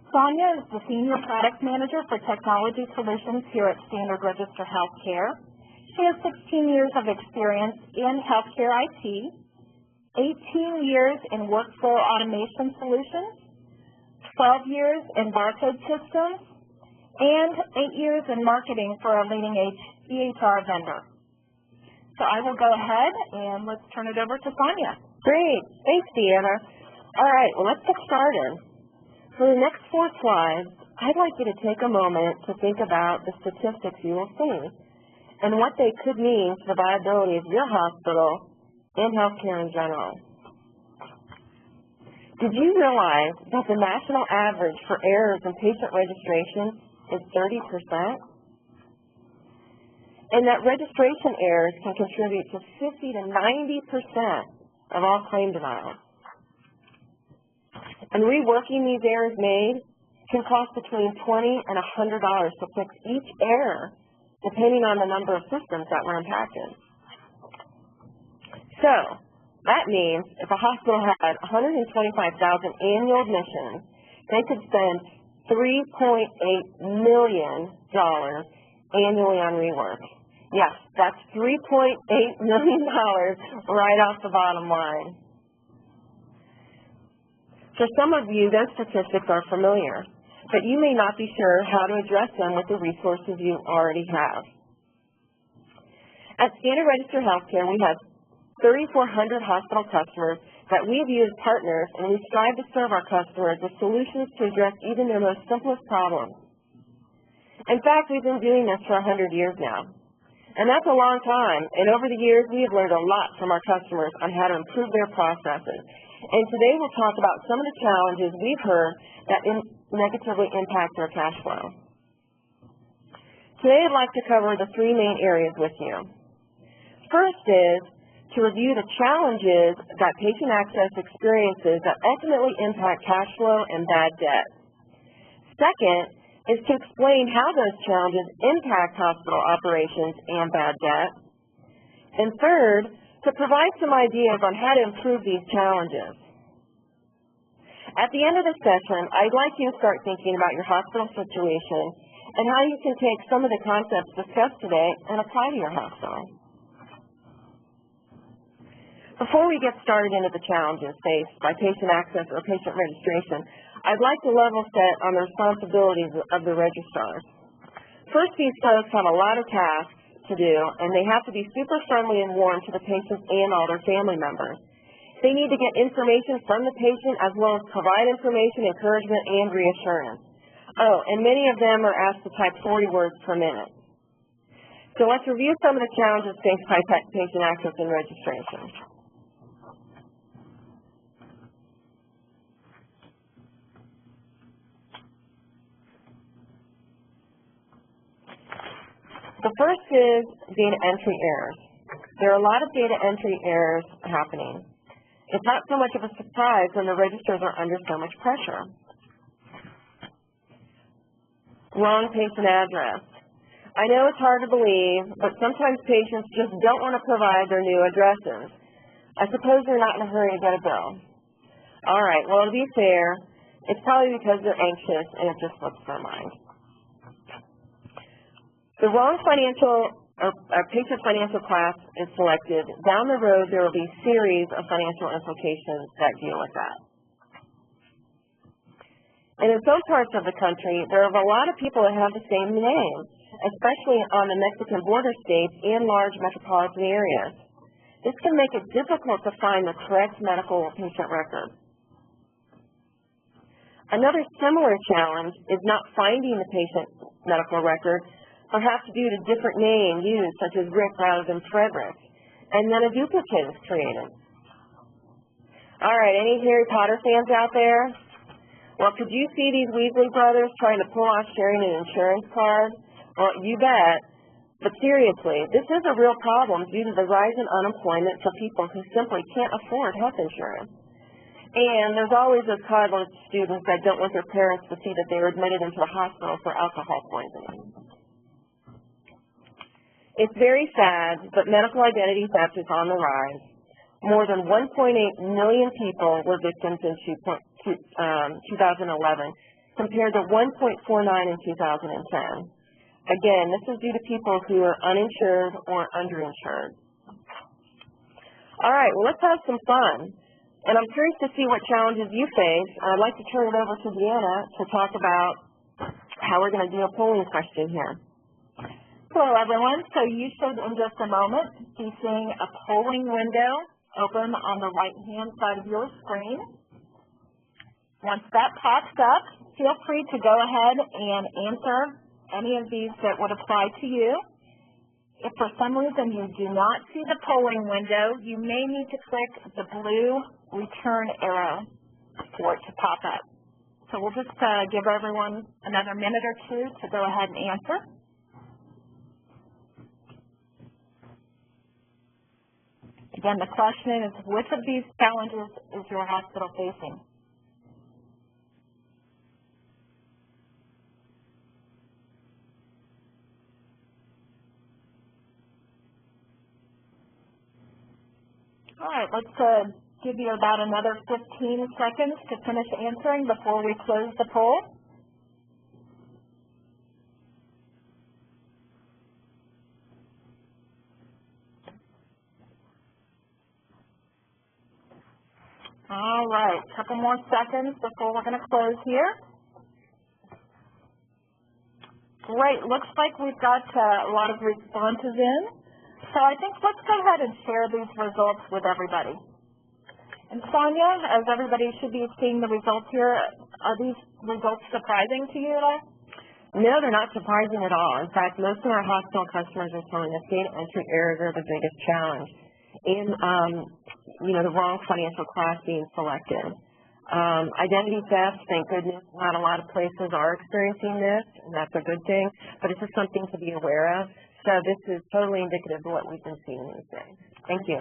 Sonia is the Senior Product Manager for Technology Solutions here at Standard Register Healthcare. She has 16 years of experience in healthcare IT, 18 years in workflow automation solutions, 12 years in barcode systems, and 8 years in marketing for a leading EHR vendor. So I will go ahead and let's turn it over to Sonia. Great. Thanks, Deanna. All right, well, let's get started. For the next 4 slides, I'd like you to take a moment to think about the statistics you will see and what they could mean to the viability of your hospital and healthcare in general. Did you realize that the national average for errors in patient registration is 30%? And that registration errors can contribute to 50 to 90% of all claim denials. And reworking these errors made can cost between $20 and $100 to fix each error, depending on the number of systems that were impacted. So that means if a hospital had 125,000 annual admissions, they could spend $3.8 million annually on rework. Yes, that's $3.8 million right off the bottom line. For some of you, those statistics are familiar, but you may not be sure how to address them with the resources you already have. At Standard Register Healthcare, we have 3,400 hospital customers that we view as partners, and we strive to serve our customers with solutions to address even their most simplest problems. In fact, we've been doing this for 100 years now, and that's a long time, and over the years, we have learned a lot from our customers on how to improve their processes. And today we'll talk about some of the challenges we've heard that negatively impact their cash flow. Today I'd like to cover the 3 main areas with you. First is to review the challenges that patient access experiences that ultimately impact cash flow and bad debt. Second is to explain how those challenges impact hospital operations and bad debt. And third, to provide some ideas on how to improve these challenges. At the end of the session, I'd like you to start thinking about your hospital situation and how you can take some of the concepts discussed today and apply to your hospital. Before we get started into the challenges faced by patient access or patient registration, I'd like to level set on the responsibilities of the registrars. First, these folks have a lot of tasks to do, and they have to be super friendly and warm to the patients and all their family members. They need to get information from the patient as well as provide information, encouragement, and reassurance. Oh, and many of them are asked to type 40 words per minute. So let's review some of the challenges faced by patient access and registration. The first is data entry errors. There are a lot of data entry errors happening. It's not so much of a surprise when the registrars are under so much pressure. Wrong patient address. I know it's hard to believe, but sometimes patients just don't want to provide their new addresses. I suppose they're not in a hurry to get a bill. All right, well, to be fair, it's probably because they're anxious and it just slips their mind. The wrong patient financial class is selected. Down the road, there will be a series of financial implications that deal with that. And in some parts of the country, there are a lot of people that have the same name, especially on the Mexican border states and large metropolitan areas. This can make it difficult to find the correct medical patient record. Another similar challenge is not finding the patient medical record, perhaps due to different names used, such as Rick rather than Frederick, and then a duplicate is created. All right, any Harry Potter fans out there? Well, could you see these Weasley brothers trying to pull off sharing an insurance card? Well, you bet. But seriously, this is a real problem due to the rise in unemployment for people who simply can't afford health insurance. And there's always those college students that don't want their parents to see that they were admitted into the hospital for alcohol poisoning. It's very sad, but medical identity theft is on the rise. More than 1.8 million people were victims in 2011, compared to 1.49 in 2010. Again, this is due to people who are uninsured or underinsured. All right, well, let's have some fun. And I'm curious to see what challenges you face. I'd like to turn it over to Deanna to talk about how we're going to do a polling question here. Hello, everyone. So you should, in just a moment, be seeing a polling window open on the right-hand side of your screen. Once that pops up, feel free to go ahead and answer any of these that would apply to you. If for some reason you do not see the polling window, you may need to click the blue return arrow for it to pop up. So we'll just give everyone another minute or two to go ahead and answer. Again, the question is, which of these challenges is your hospital facing? All right, let's give you about another 15 seconds to finish answering before we close the poll. All right, a couple more seconds before we're going to close here. Great, looks like we've got a lot of responses in. So I think let's go ahead and share these results with everybody. And Sonia, as everybody should be seeing the results here, are these results surprising to you at all? No, they're not surprising at all. In fact, most of our hospital customers are telling us data entry errors are the biggest challenge in, the wrong financial class being selected. Identity theft, thank goodness, not a lot of places are experiencing this, and that's a good thing, but it's just something to be aware of. So this is totally indicative of what we've been seeing these days. Thank you.